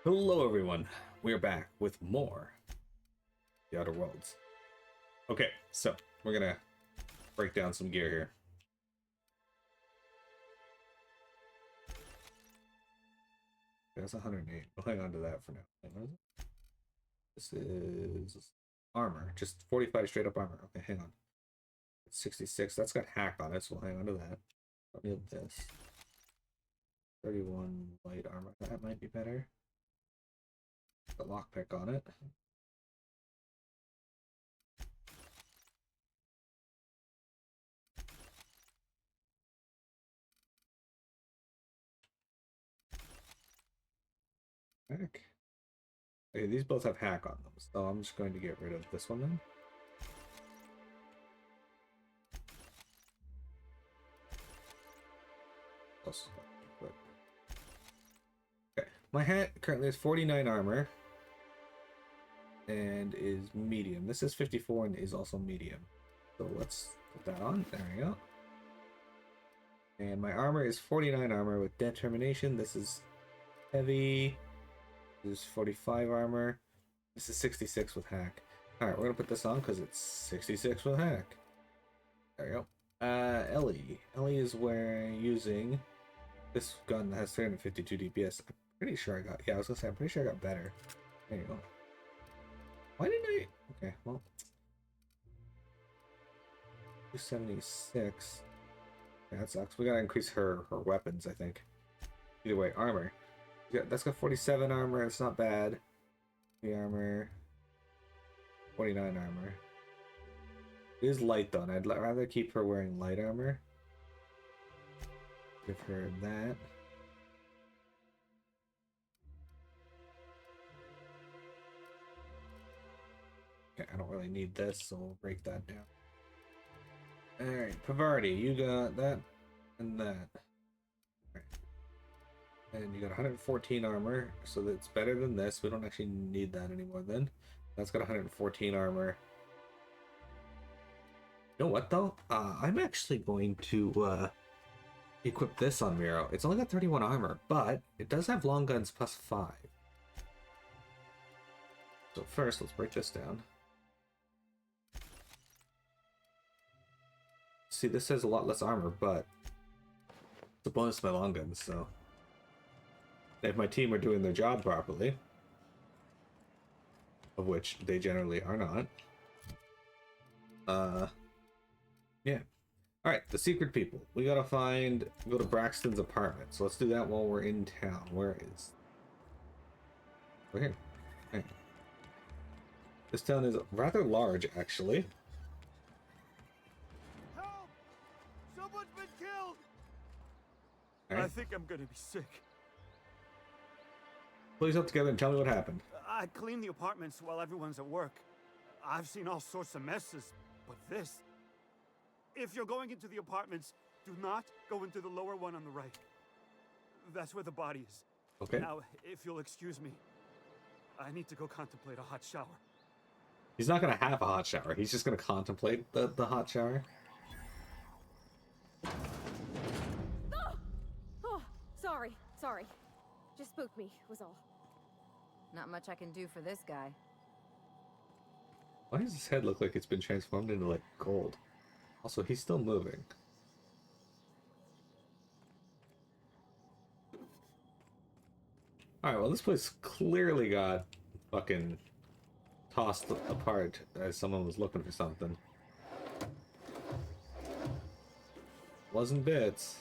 Hello everyone, we are back with more The Outer Worlds. Okay, so we're gonna break down some gear here. That's 108. We'll hang on to that for now. This is armor, just 45 straight up armor. Okay, hang on. It's 66. That's got hack on it, so we'll hang on to that. Don't need this. 31 light armor. That might be better. The lockpick on it. Hack. Okay, these both have hack on them, so I'm just going to get rid of this one then. Okay, my hat currently has 49 armor and is medium. This is 54 and is also medium. So let's put that on. There we go. And my armor is 49 armor with determination. This is heavy. This is 45 armor. This is 66 with hack. Alright, we're gonna put this on because it's 66 with hack. There we go. Ellie. Ellie is using this gun that has 352 DPS. I'm pretty sure I got, yeah, I was gonna say, I'm pretty sure I got better. There you go. Why didn't I? Okay, well. 276. Yeah, that sucks. We gotta increase her weapons, I think. Either way, armor. Yeah, that's got 47 armor. It's not bad. The armor. 49 armor. It is light though, and I'd rather keep her wearing light armor. Give her that. Okay, I don't really need this, so we'll break that down. Alright, Pavardi, you got that and that. Alright. And you got 114 armor, so that's better than this. We don't actually need that anymore then. That's got 114 armor. You know what though? I'm actually going to equip this on Miro. It's only got 31 armor, but it does have long guns plus 5. So first, let's break this down. See, this has a lot less armor, but it's a bonus to my long guns, so if my team are doing their job properly, of which they generally are not, yeah. Alright, the secret people. We gotta go to Braxton's apartment. So let's do that while we're in town. Where is... We're here. Okay. This town is rather large, actually. Help! Someone's been killed! Right. I think I'm gonna be sick. Pull yourself together and tell me what happened. I clean the apartments while everyone's at work. I've seen all sorts of messes, but this... If you're going into the apartments, do not go into the lower one on the right. That's where the body is. Okay. Now, if you'll excuse me, I need to go contemplate a hot shower. He's not gonna have a hot shower. He's just gonna contemplate the hot shower. Oh, sorry. Just spooked me, was all. Not much I can do for this guy. Why does his head look like it's been transformed into like gold? Also, he's still moving. Alright, well this place clearly got fucking tossed apart as someone was looking for something. Wasn't bits.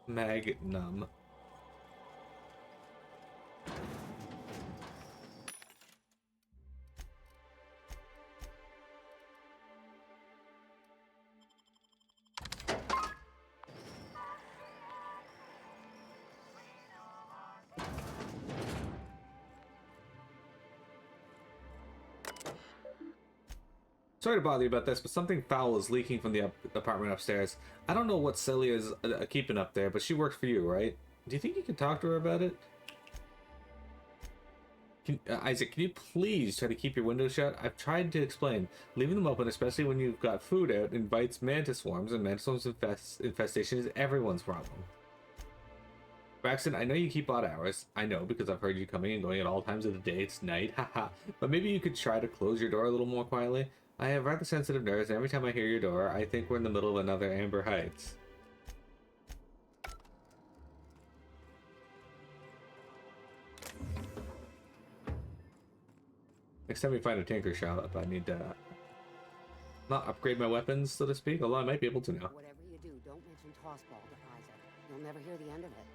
Magnum. Sorry to bother you about this, but something foul is leaking from the apartment upstairs. I don't know what Celia's keeping up there, but she works for you, right? Do you think you can talk to her about it? Isaac, can you please try to keep your windows shut? I've tried to explain. Leaving them open, especially when you've got food out, invites mantis swarms, and mantis swarms infestation is everyone's problem. Braxton, I know you keep odd hours. I know because I've heard you coming and going at all times of the day. It's night, haha. But maybe you could try to close your door a little more quietly. I have rather sensitive nerves, and every time I hear your door, I think we're in the middle of another Amber Heights. Next time we find a tinker shop, I need to not upgrade my weapons, so to speak, although I might be able to now. Whatever you do, don't mention tossball to Isaac. You'll never hear the end of it.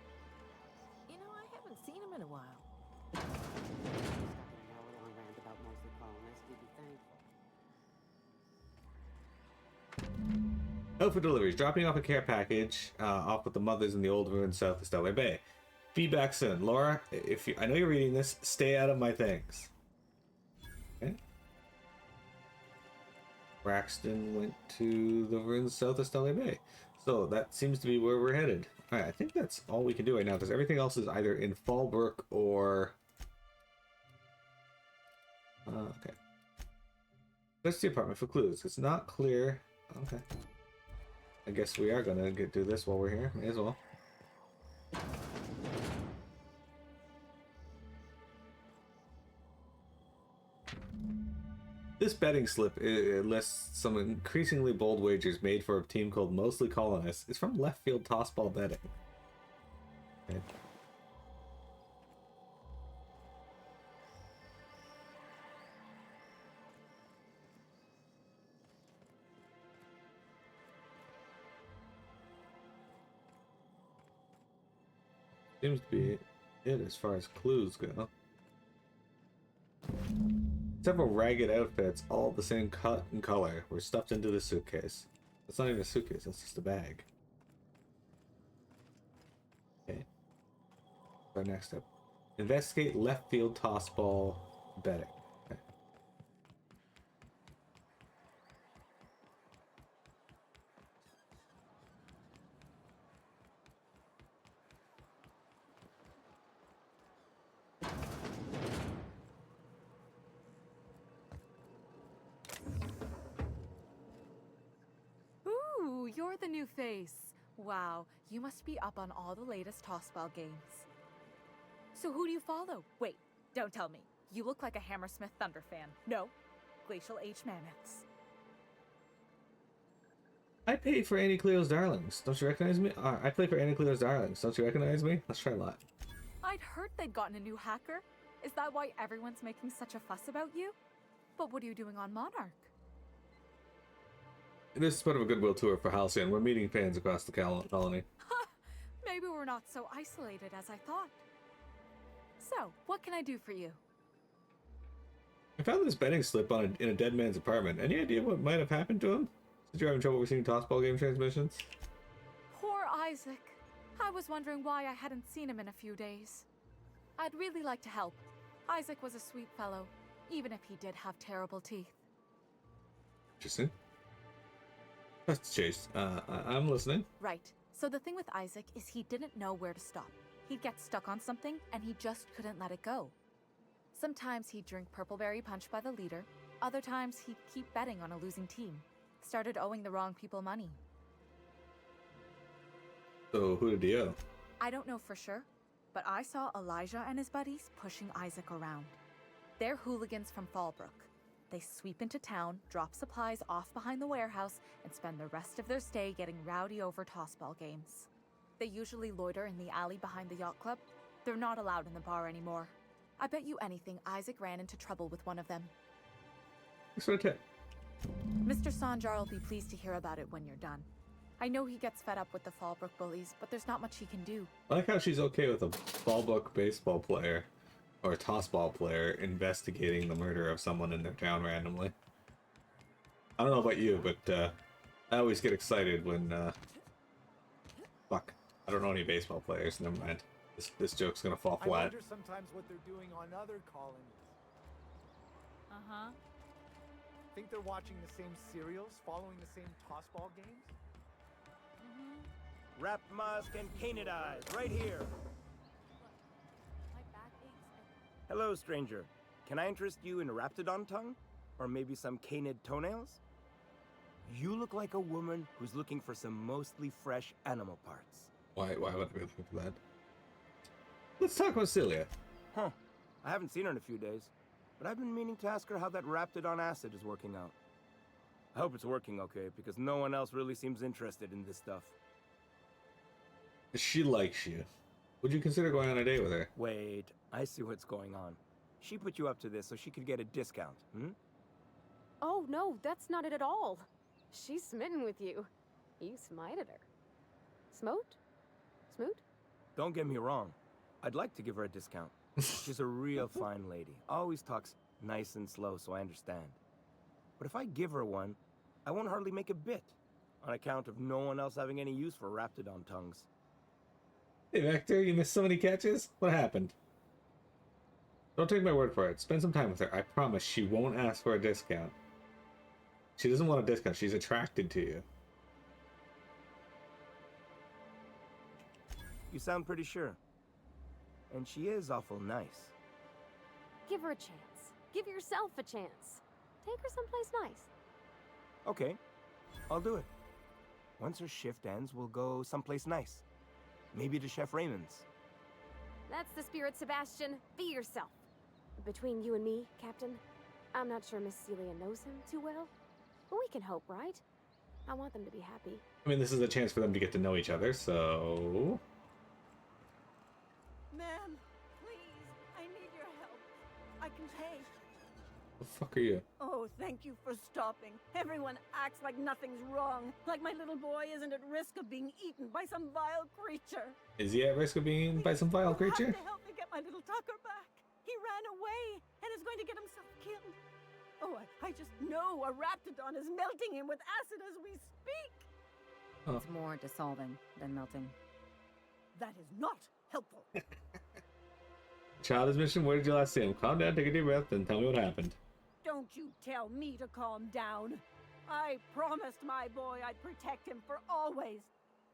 You know, I haven't seen him in a while. Stuck in an hour-long rant about mostly colonists, you'd be thankful. Out for deliveries. Dropping off a care package off with the mothers in the old ruin south of Stellar Bay. Feedback soon. Laura, if you, I know you're reading this, stay out of my things. Okay. Braxton went to the ruins south of Stellar Bay. So that seems to be where we're headed. Alright, I think that's all we can do right now, because everything else is either in Fallbrook or... okay. That's the apartment for clues. It's not clear. Okay. I guess we are gonna do this while we're here. May as well. This betting slip lists some increasingly bold wagers made for a team called Mostly Colonists. It's from Left Field Tossball Betting. Okay. Seems to be it as far as clues go. Several ragged outfits, all the same cut and color, were stuffed into the suitcase. That's not even a suitcase, that's just a bag. Okay. Our next step. Investigate left field tossball betting. Okay. Ooh, you're the new face. Wow, you must be up on all the latest tossball games. So who do you follow? Wait, don't tell me. You look like a Hammersmith Thunder fan. No, Glacial H Mammoths. I paid for Annie Cleo's Darlings. Don't you recognize me? I play for Annie Cleo's Darlings. Don't you recognize me? Let's try a lot. I'd heard they'd gotten a new hacker. Is that why everyone's making such a fuss about you? But what are you doing on Monarch? This is part of a goodwill tour for Halcyon. We're meeting fans across the colony. Maybe we're not so isolated as I thought. So, what can I do for you? I found this betting slip in a dead man's apartment. Any idea what might have happened to him? Since you're having trouble receiving tossball game transmissions? Poor Isaac. I was wondering why I hadn't seen him in a few days. I'd really like to help. Isaac was a sweet fellow, even if he did have terrible teeth. Interesting. That's Chase. I'm listening. Right. So the thing with Isaac is he didn't know where to stop. He'd get stuck on something, and he just couldn't let it go. Sometimes he'd drink Purpleberry Punch by the liter. Other times he'd keep betting on a losing team. Started owing the wrong people money. So who did he owe? I don't know for sure, but I saw Elijah and his buddies pushing Isaac around. They're hooligans from Fallbrook. They sweep into town, drop supplies off behind the warehouse, and spend the rest of their stay getting rowdy over tossball games. They usually loiter in the alley behind the yacht club. They're not allowed in the bar anymore. I bet you anything Isaac ran into trouble with one of them. Thanks for the tip. Mr. Sanjar will be pleased to hear about it when you're done. I know he gets fed up with the Fallbrook bullies, but there's not much he can do. I like how she's okay with a Fallbrook baseball player or a tossball player investigating the murder of someone in their town randomly. I don't know about you, but I always get excited when fuck. I don't know any baseball players. Never mind. This joke's gonna fall I flat. wonder sometimes what they're doing on other colonies. Uh-huh. Think they're watching the same serials, following the same tossball games? Wrap Mask and Canid Eyes, right here. My back aches. Hello, stranger. Can I interest you in Raptidon tongue? Or maybe some canid toenails? You look like a woman who's looking for some mostly fresh animal parts. Why would I be looking for that? Let's talk about Celia. Huh. I haven't seen her in a few days, but I've been meaning to ask her how that Raptidon acid is working out. I hope it's working okay, because no one else really seems interested in this stuff. She likes you. Would you consider going on a date with her? Wait, I see what's going on. She put you up to this so she could get a discount, hmm? Oh, no, that's not it at all. She's smitten with you. You smited her. Smote? Smoot? Don't get me wrong. I'd like to give her a discount. She's a real fine lady. Always talks nice and slow, so I understand. But if I give her one, I won't hardly make a bit, on account of no one else having any use for Raptidon tongues. Hey, Vector, you missed so many catches? What happened? Don't take my word for it. Spend some time with her. I promise she won't ask for a discount. She doesn't want a discount. She's attracted to you. You sound pretty sure. And she is awful nice. Give her a chance. Give yourself a chance. Take her someplace nice. Okay, I'll do it. Once her shift ends, we'll go someplace nice. Maybe to Chef Raymond's. That's the spirit, Sebastian. Be yourself. Between you and me, Captain, I'm not sure Miss Celia knows him too well. But we can hope, right? I want them to be happy. I mean, this is a chance for them to get to know each other, so... Ma'am, please, I need your help. I can pay. The fuck are you? Oh, thank you for stopping. Everyone acts like nothing's wrong. Like my little boy isn't at risk of being eaten by some vile creature. Is he at risk of being eaten by some vile creature? You have to help me get my little Tucker back. He ran away and is going to get himself killed. Oh, I just know a Raptidon is melting him with acid as we speak. Oh. It's more dissolving than melting. That is not helpful. Childish mission, where did you last see him? Calm down, take a deep breath, and tell me what happened. Don't you tell me to calm down. I promised my boy I'd protect him for always.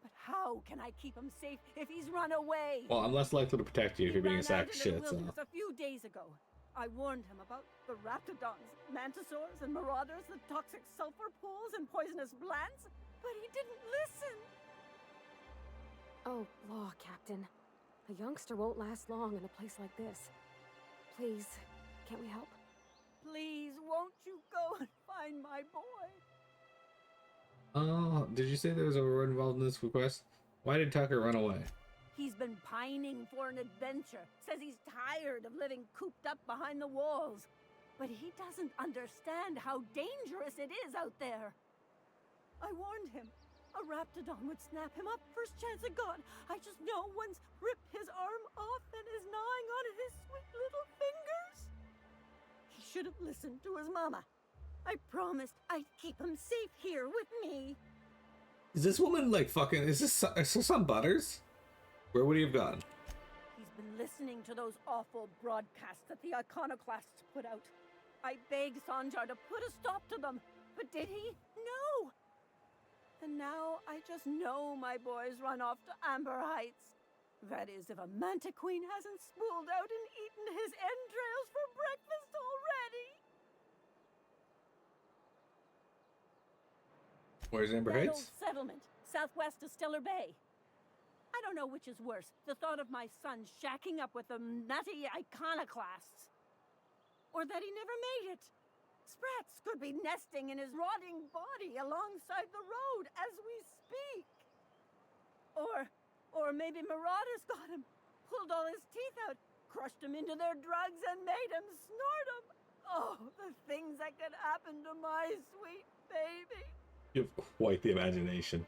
But how can I keep him safe if he's run away? Well, I'm less likely to protect you if He you're being a ran sack out of into the shit, so... wilderness a few days ago. I warned him about the raptidons, mantisaurs, and marauders, the toxic sulfur pools, and poisonous plants, but he didn't listen. Oh, law, Captain. A youngster won't last long in a place like this. Please, can't we help? Please, won't you go and find my boy? Oh, did you say there was a reward involved in this request? Why did Tucker run away? He's been pining for an adventure. Says he's tired of living cooped up behind the walls. But he doesn't understand how dangerous it is out there. I warned him. A raptidon would snap him up first chance it got. I just know one's ripped his arm off and is gnawing on his sweet little fingers. He should have listened to his mama. I promised I'd keep him safe here with me. Is this woman like fucking... Is this some Butters? Where would he have gone? He's been listening to those awful broadcasts that the iconoclasts put out. I begged Sanjar to put a stop to them, but did he? No! And now I just know my boy's run off to Amber Heights. That is, if a manta queen hasn't spooled out and eaten his entrails for breakfast already. Where's Amber That old Heights? settlement, southwest of Stellar Bay. I don't know which is worse, the thought of my son shacking up with the nutty iconoclasts, or that he never made it. Sprats could be nesting in his rotting body alongside the road as we speak. Or maybe marauders got him, pulled all his teeth out, crushed him into their drugs and made him snort them. Oh, the things that could happen to my sweet baby. You have quite the imagination.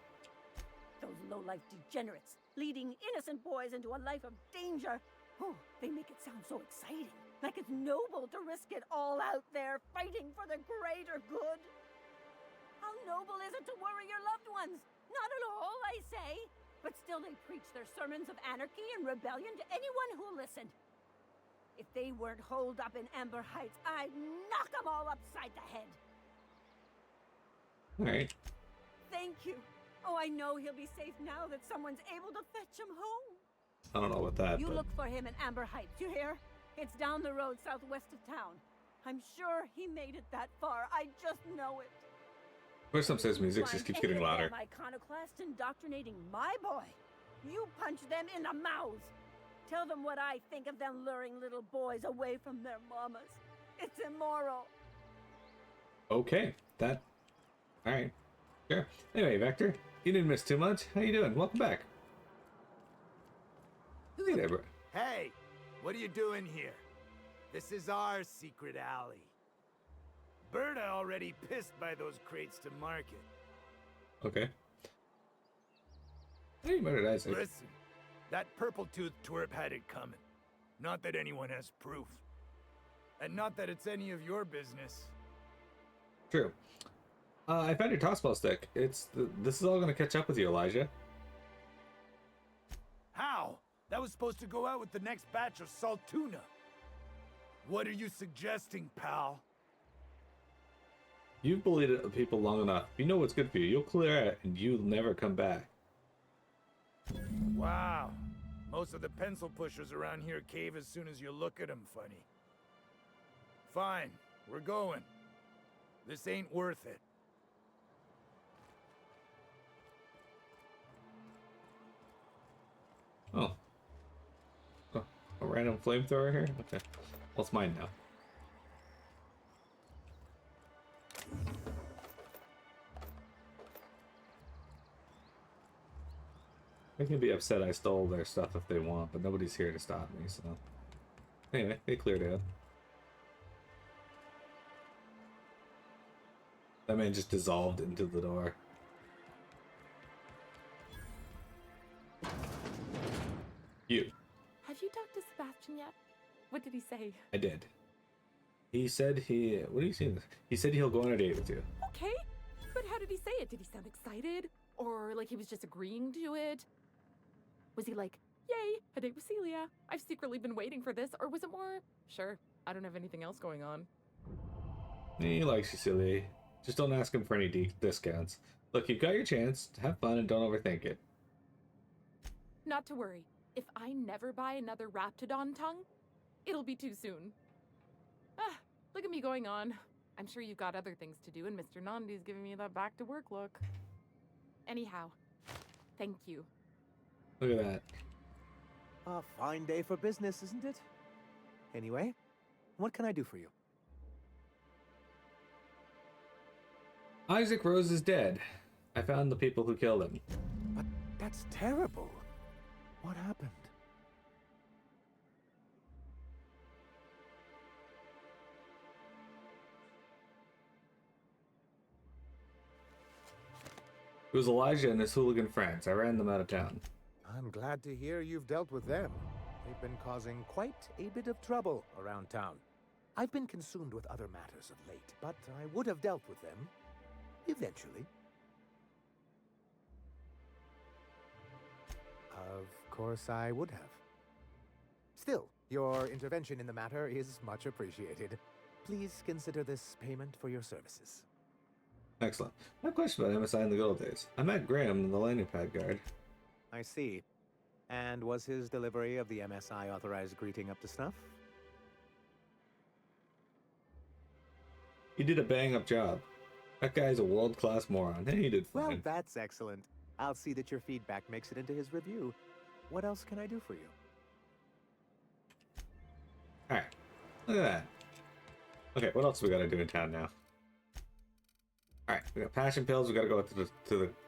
Those low-life degenerates, leading innocent boys into a life of danger. Oh, they make it sound so exciting. Like it's noble to risk it all out there, fighting for the greater good. How noble is it to worry your loved ones? Not at all, I say. But still they preach their sermons of anarchy and rebellion to anyone who listened. If they weren't holed up in Amber Heights, I'd knock them all upside the head. Alright. Thank you. Oh, I know he'll be safe now that someone's able to fetch him home. I don't know about that, You but... look for him in Amber Heights, you hear? It's down the road southwest of town. I'm sure he made it that far. I just know it. Where's upstairs music just keeps getting louder. Iconoclast indoctrinating my boy. You punch them in the mouths. Tell them what I think of them luring little boys away from their mamas. It's immoral. Okay, that. All right, sure. Anyway, Vector, you didn't miss too much. How you doing? Welcome back. Hey there, bro. Hey, what are you doing here? This is our secret alley. Berta already pissed by those crates to market. Okay. Hey, murdered Isaac. Listen, that purple-toothed twerp had it coming. Not that anyone has proof. And not that it's any of your business. True. I found your tossball stick. This is all gonna catch up with you, Elijah. How? That was supposed to go out with the next batch of salt tuna. What are you suggesting, pal? You've bullied people long enough. You know what's good for you. You'll clear it, and you'll never come back. Wow. Most of the pencil pushers around here cave as soon as you look at them funny. Fine, we're going. This ain't worth it. Oh. Oh, a random flamethrower here? Okay. Well, it's mine now. They can be upset I stole their stuff if they want, but nobody's here to stop me, so... Anyway, they cleared it. That man just dissolved into the door. You. Have you talked to Sebastian yet? What did he say? I did. He said he... What are you seeing? He said he'll go on a date with you. Okay, but how did he say it? Did he sound excited? Or like he was just agreeing to it? Was he like, yay, a date with Celia? I've secretly been waiting for this. Or was it more, sure, I don't have anything else going on? He likes you, Celia. Just don't ask him for any discounts. Look, you've got your chance. Have fun and don't overthink it. Not to worry. If I never buy another Raptidon tongue, it'll be too soon. Ah, look at me going on. I'm sure you've got other things to do, and Mr. Nandi's giving me that back-to-work look. Anyhow, thank you. Look at that. A fine day for business, isn't it? Anyway, what can I do for you? Isaac Rose is dead. I found the people who killed him. But that's terrible. What happened? It was Elijah and his hooligan friends. I ran them out of town. I'm glad to hear you've dealt with them. They've been causing quite a bit of trouble around town. I've been consumed with other matters of late, but I would have dealt with them eventually. Of course I would have. Still, your intervention in the matter is much appreciated. Please consider this payment for your services. Excellent. I have a question about MSI in the good old days. I met Graham, the landing pad guard. I see. And was his delivery of the MSI authorized greeting up to snuff? He did a bang-up job. That guy's a world-class moron, and he did fine. Well, that's excellent. I'll see that your feedback makes it into his review. What else can I do for you? Alright. Look at that. Okay, what else we gotta do in town now? Alright, we got passion pills, we gotta go to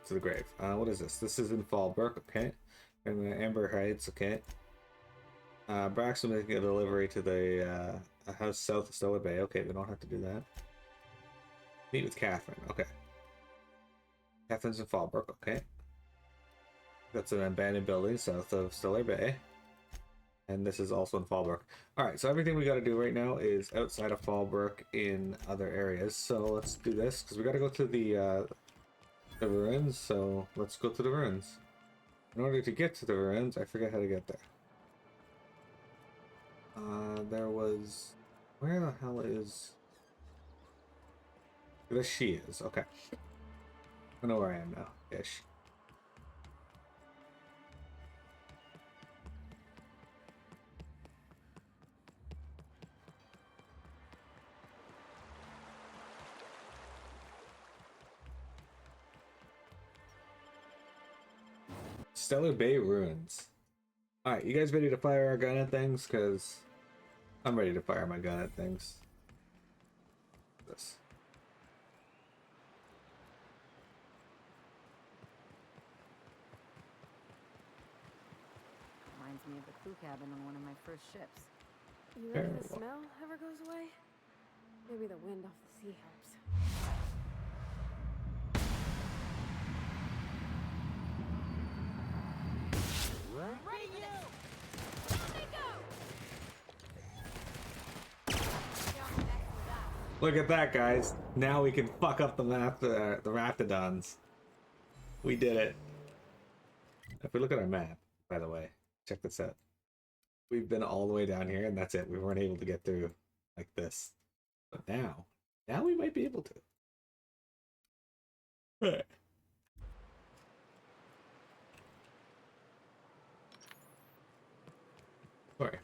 the grave. What is this? This is in Fallbrook, okay. And Amber Heights, okay. Braxton making a delivery to the house south of Stellar Bay. Okay, we don't have to do that. Meet with Catherine, okay. Catherine's in Fallbrook, okay. That's an abandoned building south of Stellar Bay. And this is also in Fallbrook. Alright, so everything we gotta do right now is outside of Fallbrook in other areas. So let's do this, because we gotta go to the ruins, so let's go to the ruins. In order to get to the ruins, I forget how to get there. There was... Where the hell is... There she is, okay. I know where I am now, ish. Stellar Bay Ruins. Alright, you guys ready to fire our gun at things? Because I'm ready to fire my gun at things. This. Reminds me of the crew cabin on one of my first ships. You reckon the Terrible. smell ever goes away? Maybe the wind off the sea helps. Look at that, guys. Now we can fuck up the map, the Raptidons. We did it. If we look at our map, by the way, check this out. We've been all the way down here, and that's it. We weren't able to get through like this. But now we might be able to. Right. Sorry,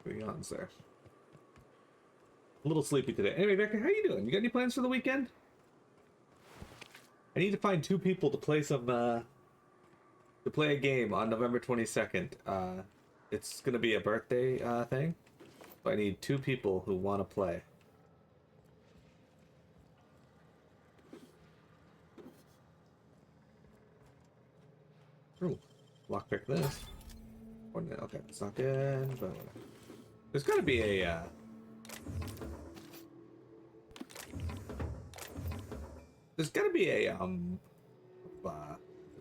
we yawns there. A little sleepy today. Anyway, Becca, how you doing? You got any plans for the weekend? I need to find 2 people to play some to play a game on November 22nd. It's gonna be a birthday thing. So I need 2 people who want to play. Ooh, lockpick this. Okay, it's not good, but there's gotta be a there's gotta be a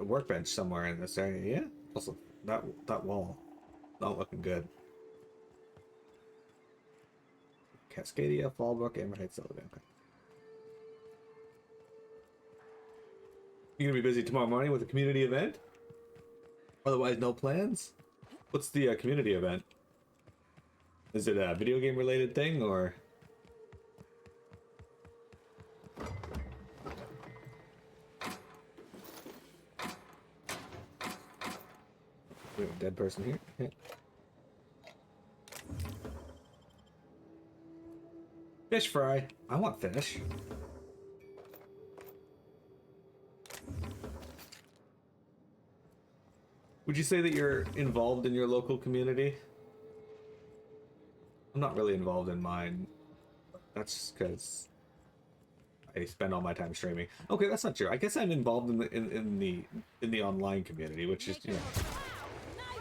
workbench somewhere in this area. Yeah. Also, that wall not looking good. Cascadia, Fallbrook, Amber Heights, Sullivan. Okay. You gonna be busy tomorrow morning with a community event? Otherwise, no plans? What's the community event? Is it a video game related thing or? We have a dead person here. Yeah. Fish fry. I want fish. Would you say that you're involved in your local community? I'm not really involved in mine. That's just because I spend all my time streaming. Okay, that's not true. I guess I'm involved in the online community, which is, you know,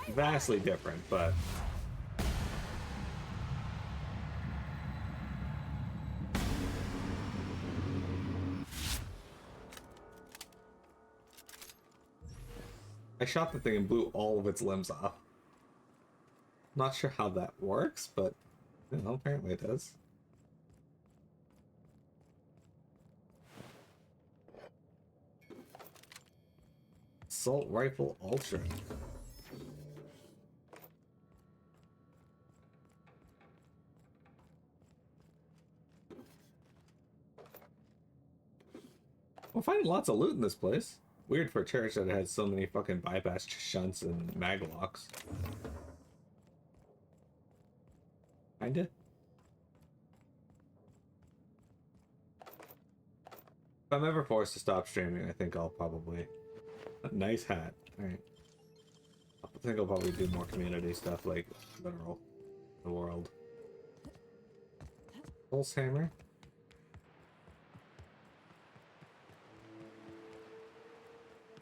vastly different, but I shot the thing and blew all of its limbs off. Not sure how that works, but you know, apparently it does. Assault Rifle Ultra. We're finding lots of loot in this place. Weird for a church that has so many fucking bypass shunts and maglocks. Kinda. If I'm ever forced to stop streaming, I think I'll probably... A nice hat. Alright. I think I'll probably do more community stuff like literal the world. Pulse hammer.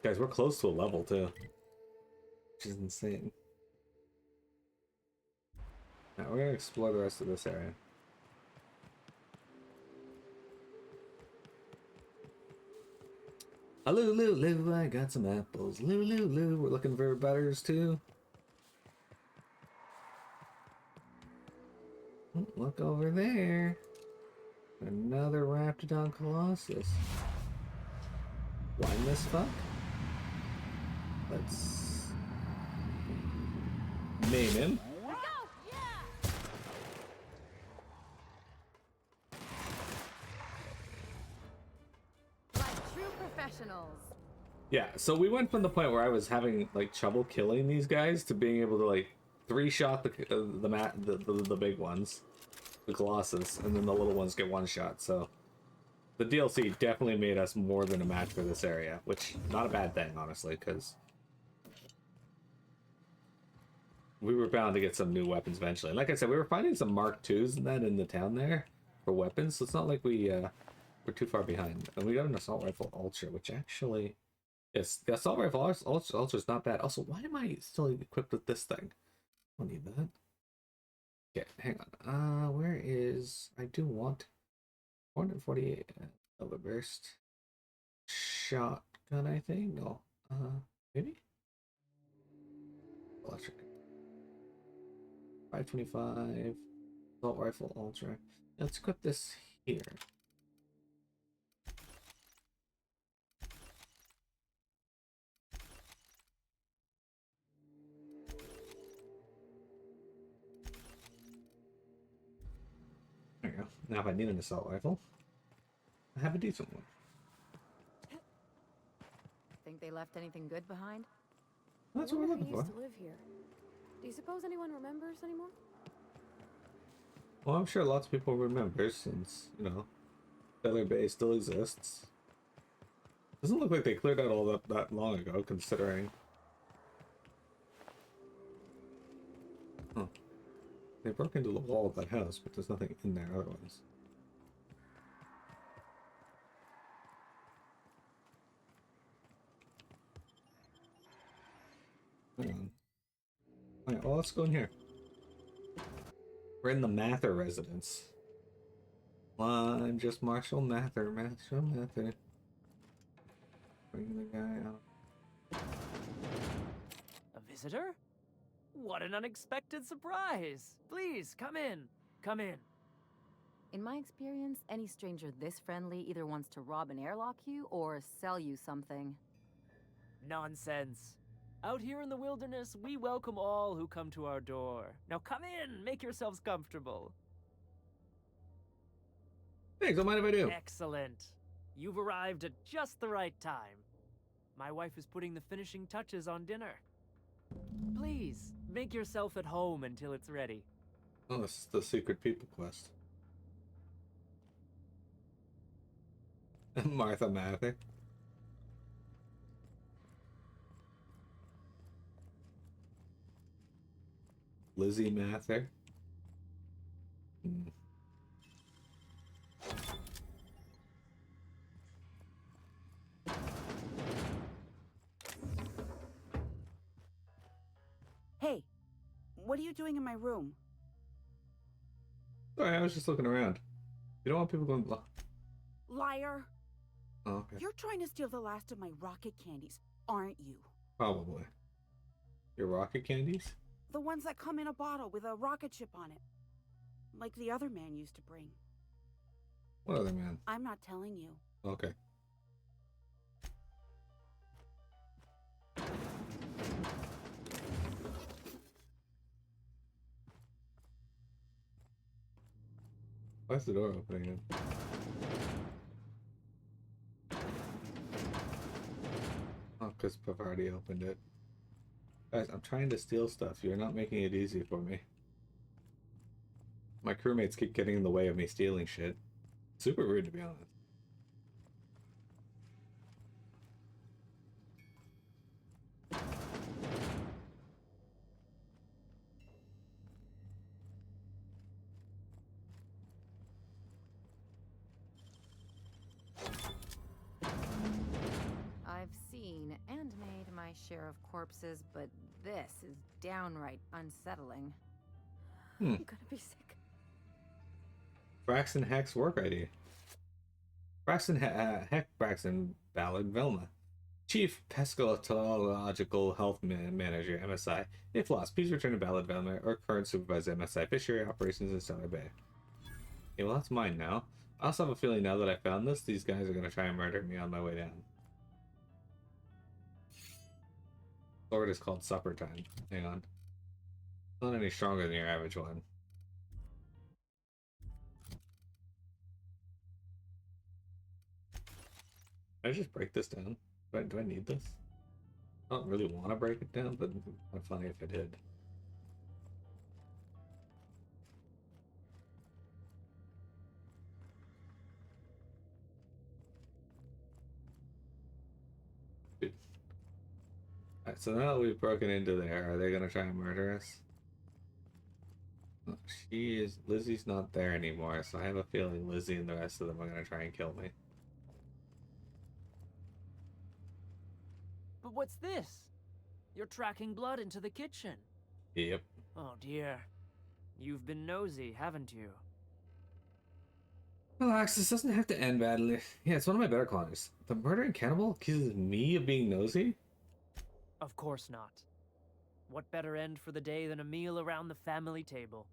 Guys, we're close to a level too. Which is insane. Now we're gonna explore the rest of this area. Lou, Lou, Lou, I got some apples. Lou, Lou, Lou, we're looking for butters too. Oh, look over there. Another Raptidon Colossus. Blind this fuck? Let's name him. Like true professionals. Yeah, so we went from the point where I was having like trouble killing these guys to being able to like 3-shot the big ones, the Colossus, and then the little ones get 1-shot. So the DLC definitely made us more than a match for this area, which not a bad thing honestly, because we were bound to get some new weapons eventually. Like I said, we were finding some Mark IIs and that in the town there for weapons, so it's not like we're too far behind. And we got an assault rifle ultra, which actually, yes, the assault rifle ultra is not bad. Also, why am I still equipped with this thing? I don't need that. Okay, hang on. Where is? I do want 448 of a burst shotgun. I think no. Maybe electric. 525 assault rifle ultra. Let's equip this here. There you go. Now if I need an assault rifle, I have a decent one. Think they left anything good behind? That's I what we're wonder looking who for. used to live here. Do you suppose anyone remembers anymore? Well, I'm sure lots of people remember since, you know, Feather Bay still exists. Doesn't look like they cleared out all that long ago, considering. Huh. They broke into the wall of that house, but there's nothing in there otherwise. Hang on. Alright, well, let's go in here. We're in the Mather residence. I'm just Marshall Mather. Bring the guy out. A visitor? What an unexpected surprise! Please, come in. Come in. In my experience, any stranger this friendly either wants to rob and airlock you or sell you something. Nonsense. Out here in the wilderness, we welcome all who come to our door. Now come in, make yourselves comfortable. Thanks, don't mind if I do. Excellent. You've arrived at just the right time. My wife is putting the finishing touches on dinner. Please, make yourself at home until it's ready. Oh, this is the secret people quest. Martha Mather. Lizzie Mather. Hey, what are you doing in my room? Sorry, I was just looking around. You don't want people going blah. Liar! Oh, okay. You're trying to steal the last of my rocket candies, aren't you? Probably. Your rocket candies? The ones that come in a bottle with a rocket ship on it. Like the other man used to bring. What other man? I'm not telling you. Okay. Why is the door opening? Oh, because I've already opened it. Guys, I'm trying to steal stuff. You're not making it easy for me. My crewmates keep getting in the way of me stealing shit. Super rude, to be honest. I've seen and made my share of corpses, but this is downright unsettling. Hmm. I'm gonna be sick. Braxton Heck's work ID. Heck Braxton Ballard Velma. Chief Pescatological Health Manager, MSI. If lost, please return to Ballard Velma or current supervisor MSI Fishery Operations in Stellar Bay. Okay, well that's mine now. I also have a feeling now that I found this, these guys are gonna try and murder me on my way down. Sword is called Supper Time. Hang on. It's not any stronger than your average one. Can I just break this down? Do I need this? I don't really want to break it down, but it'd be kind of funny if I did. Alright, so now that we've broken into there, are they gonna try and murder us? Lizzie's not there anymore, so I have a feeling Lizzie and the rest of them are gonna try and kill me. But what's this? You're tracking blood into the kitchen. Yep. Oh dear. You've been nosy, haven't you? Relax, this doesn't have to end badly. Yeah, it's one of my better clients. The murdering cannibal accuses me of being nosy? Of course not. What better end for the day than a meal around the family table?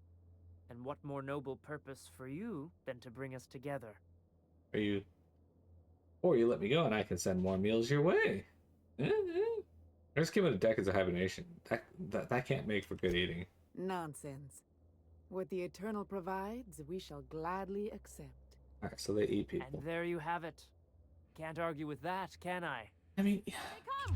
And what more noble purpose for you than to bring us together? Are you... Or you let me go and I can send more meals your way. I just came out of decades of hibernation. That can't make for good eating. Nonsense. What the Eternal provides, we shall gladly accept. Alright, so they eat people. And there you have it. Can't argue with that, can I? I mean... They come!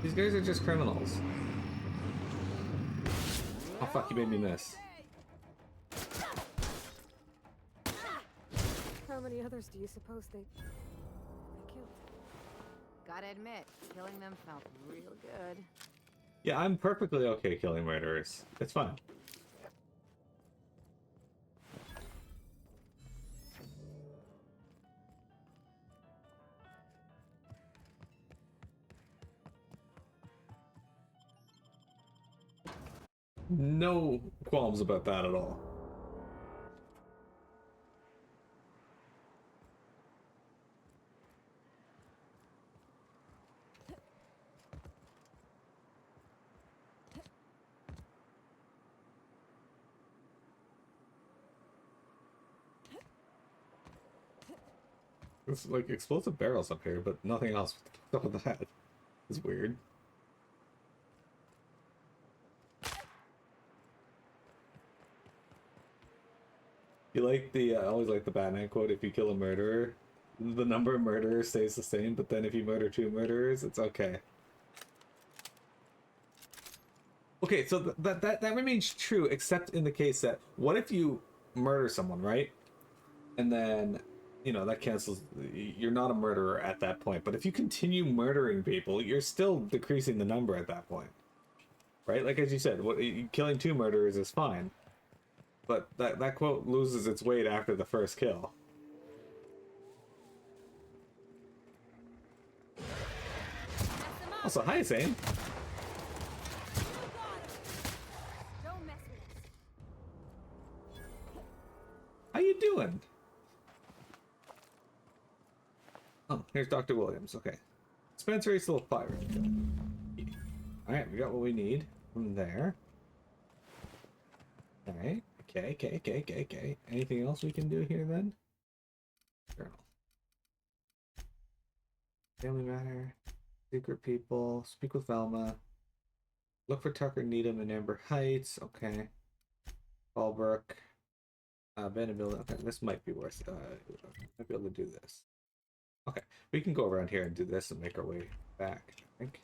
These guys are just criminals. Oh fuck, you made me miss. How many others do you suppose they killed? Gotta admit, killing them felt real good. Yeah, I'm perfectly okay killing murderers. It's fun. No qualms about that at all. It's like explosive barrels up here, but nothing else. What the fuck with that? It's weird. You like the, I always like the Batman quote, if you kill a murderer, the number of murderers stays the same, but then if you murder 2 murderers, it's okay. Okay, so that remains true, except in the case that, what if you murder someone, right? And then, you know, that cancels, you're not a murderer at that point, but if you continue murdering people, you're still decreasing the number at that point. Right? Like as you said, killing 2 murderers is fine. But that quote loses its weight after the first kill. Also, hi, Zane. Don't mess with us. How you doing? Oh, here's Dr. Williams. Okay. Dispensary still a pirate. Alright, we got what we need from there. Alright. Okay. Anything else we can do here then? Journal. Family matter. Secret people. Speak with Velma. Look for Tucker, Needham, and Amber Heights. Okay. Fallbrook. Abandoned building. Okay, this might be worth. Might be able to do this. Okay, we can go around here and do this and make our way back, I think.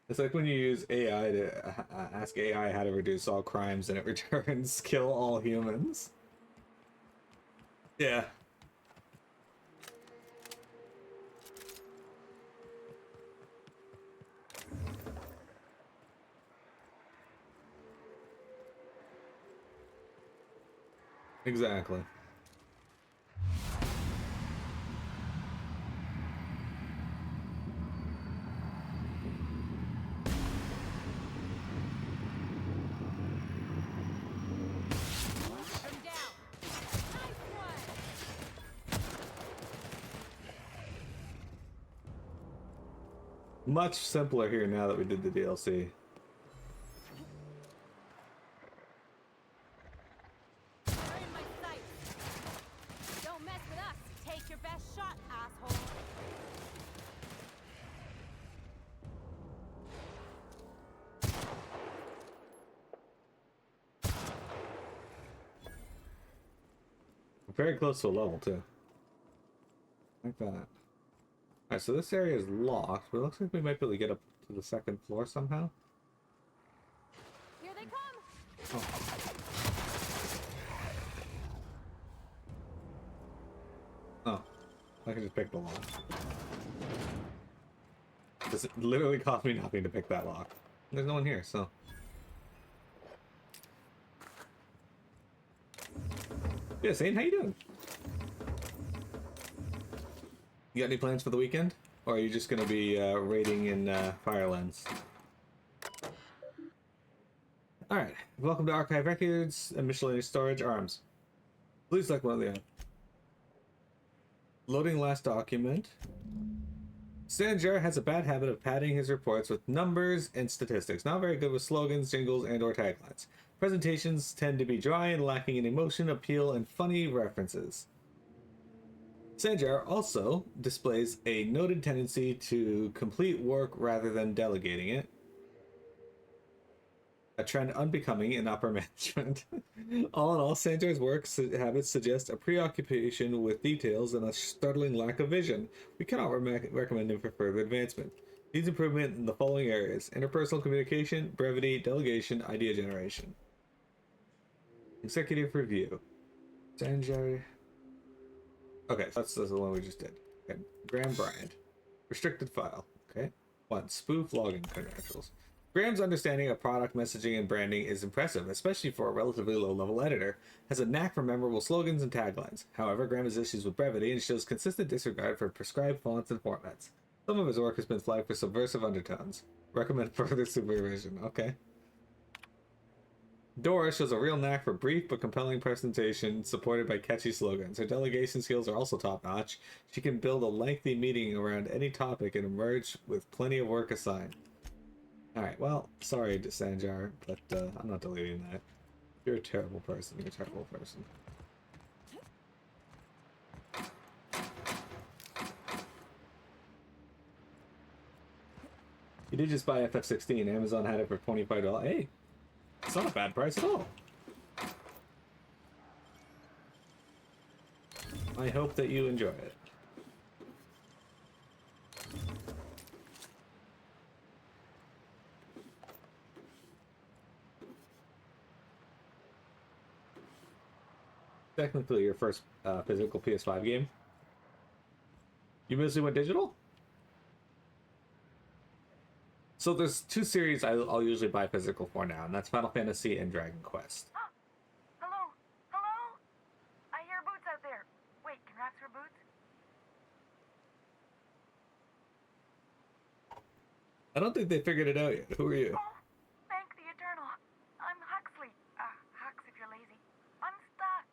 It's like when you use AI to ask AI how to reduce all crimes and it returns kill all humans. Yeah. Exactly. Much simpler here now that we did the DLC. Don't mess with us. Take your best shot, asshole. We're very close to a level too. Like that. Alright, so this area is locked, but it looks like we might be able to get up to the 2nd floor somehow. Here they come! Oh, I can just pick the lock. This literally cost me nothing to pick that lock. There's no one here, so. Yeah, Zane, how you doing? You got any plans for the weekend? Or are you just gonna be raiding in Firelands? Alright, welcome to Archive Records and Miscellaneous Storage Arms. Please select one of the loading last document. Sanjar has a bad habit of padding his reports with numbers and statistics, not very good with slogans, jingles, and or taglines. Presentations tend to be dry and lacking in emotion, appeal, and funny references. Sanjar also displays a noted tendency to complete work rather than delegating it, a trend unbecoming in upper management. All in all, Sanjar's work habits suggest a preoccupation with details and a startling lack of vision. We cannot recommend him for further advancement. Needs improvement in the following areas: interpersonal communication, brevity, delegation, idea generation. Executive review. Sanjar. Okay, so that's the one we just did. Okay. Graham Bryant. Restricted file. Okay. 1. Spoof login credentials. Graham's understanding of product messaging and branding is impressive, especially for a relatively low-level editor. Has a knack for memorable slogans and taglines. However, Graham has issues with brevity and shows consistent disregard for prescribed fonts and formats. Some of his work has been flagged for subversive undertones. Recommend further supervision. Okay. Dora shows a real knack for brief but compelling presentation supported by catchy slogans. Her delegation skills are also top-notch. She can build a lengthy meeting around any topic and emerge with plenty of work assigned. Alright, well, sorry, Sanjar, but I'm not deleting that. You're a terrible person. You're a terrible person. You did just buy FF16. Amazon had it for $25. Hey! It's not a bad price at all. I hope that you enjoy it. Technically your first physical PS5 game. You mostly went digital? So there's two series I'll usually buy physical for now, and that's Final Fantasy and Dragon Quest. Hello? Hello? I hear boots out there. Wait, can rats hear boots? I don't think they figured it out yet. Who are you? Oh, thank the Eternal. I'm Huxley. Hux if you're lazy. I'm stuck.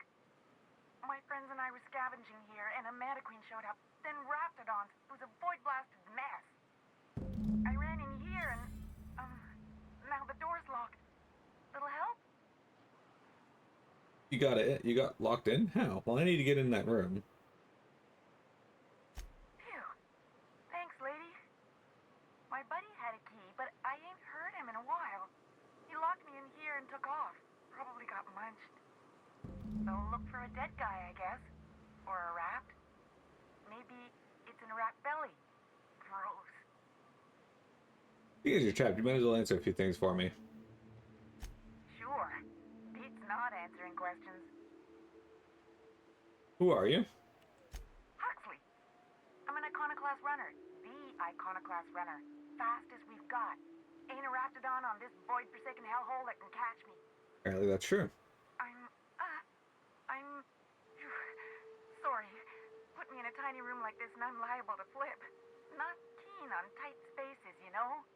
My friends and I were scavenging here, and a Mana Queen showed up. Then Raptidons. It was a void-blasted mess. I ran in here and, now the door's locked. Little help? You got it. You got locked in? How? Well, I need to get in that room. Phew. Thanks, lady. My buddy had a key, but I ain't heard him in a while. He locked me in here and took off. Probably got munched. So look for a dead guy, I guess. Or a rat. Maybe it's in a rat belly. Gross. Because you're trapped, you might as well answer a few things for me. Sure. Beats not answering questions. Who are you? Huxley. I'm an iconoclast runner. The iconoclast runner. Fastest we've got. Ain't a Raptidon on this void-forsaken hellhole that can catch me. Apparently that's true. I'm... Sorry. Put me in a tiny room like this and I'm liable to flip. Not keen on tight spaces, you know?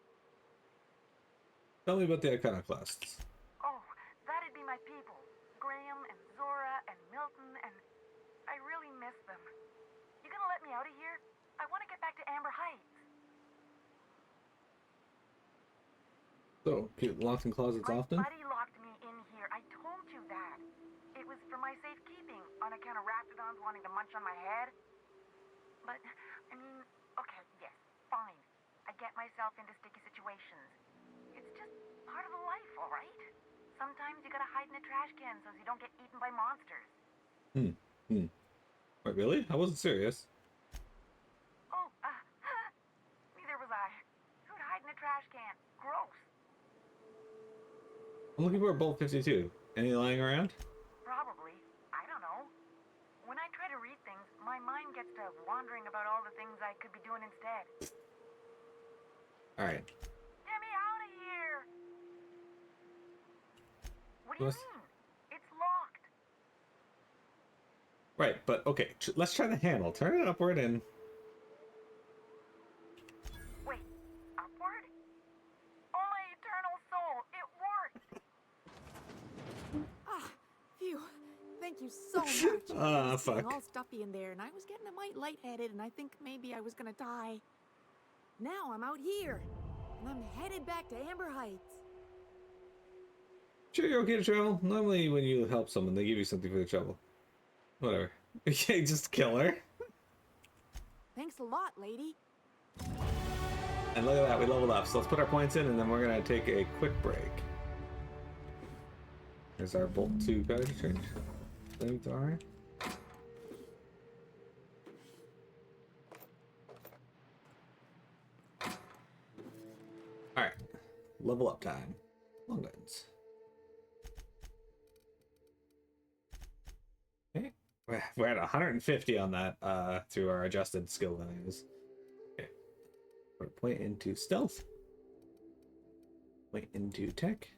Tell me about the iconoclasts. Oh, that'd be my people. Graham and Zora and Milton and... I really miss them. You gonna let me out of here? I want to get back to Amber Heights. So, get locked in closets often? My buddy locked me in here. I told you that. It was for my safekeeping, on account of Raptidons wanting to munch on my head. But, I mean, okay, yes, fine. I get myself into sticky situations. It's just part of the life, all right? Sometimes you gotta hide in a trash can so you don't get eaten by monsters. Wait, really? I wasn't serious. Oh, neither was I. Who'd hide in a trash can? Gross. I'm looking for a Bolt 52. Any lying around? Probably. I don't know. When I try to read things, my mind gets to wandering about all the things I could be doing instead. Alright. Get me out of here! What do you mean? It's locked. Right, but okay, let's try the handle. Turn it upward and... Wait, upward? Oh my eternal soul, it worked! Ah, phew. Thank you so much. I was fuck. getting all stuffy in there, and I was getting a mite lightheaded, and I think maybe I was gonna die. Now I'm out here, and I'm headed back to Amber Heights. Sure you're okay to travel? Normally when you help someone, they give you something for the trouble. Whatever. Okay, just kill her. Thanks a lot, lady. And look at that, we leveled up. So let's put our points in, and then we're gonna take a quick break. There's our Bolt 2 card change. Alright. Alright. Level up time. Long guns. Okay. We're at 150 on that through our adjusted skill values. Okay. Put a point into stealth. Point into tech.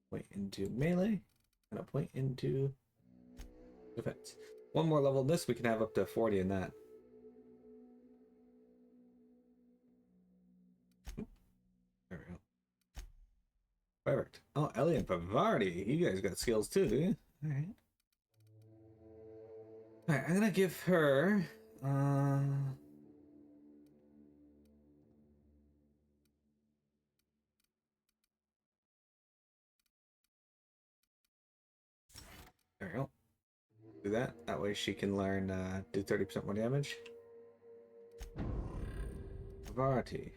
Point into melee. And a point into defense. One more level in this, we can have up to 40 in that. There we go. Perfect. Oh, Ellie and Pavardi. You guys got skills too, do you? Alright. Alright, I'm gonna give her there we go. Do that. That way she can learn do 30% more damage. Pavardi.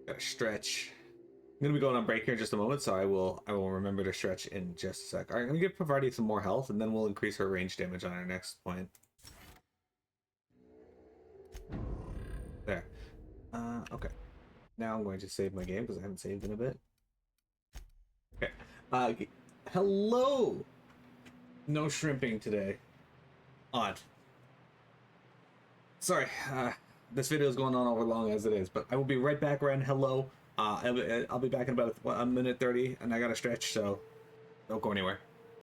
Gotta stretch. I'm gonna be going on break here in just a moment, so I will remember to stretch in just a sec. Alright, I'm gonna give Pavardi some more health, and then we'll increase her range damage on our next point. There. Okay. Now I'm going to save my game because I haven't saved in a bit. Okay. Hello! No shrimping today. Odd. Sorry, this video is going on over long as it is, but I will be right back around hello. I'll be back in about a minute 30, and I gotta stretch, so don't go anywhere.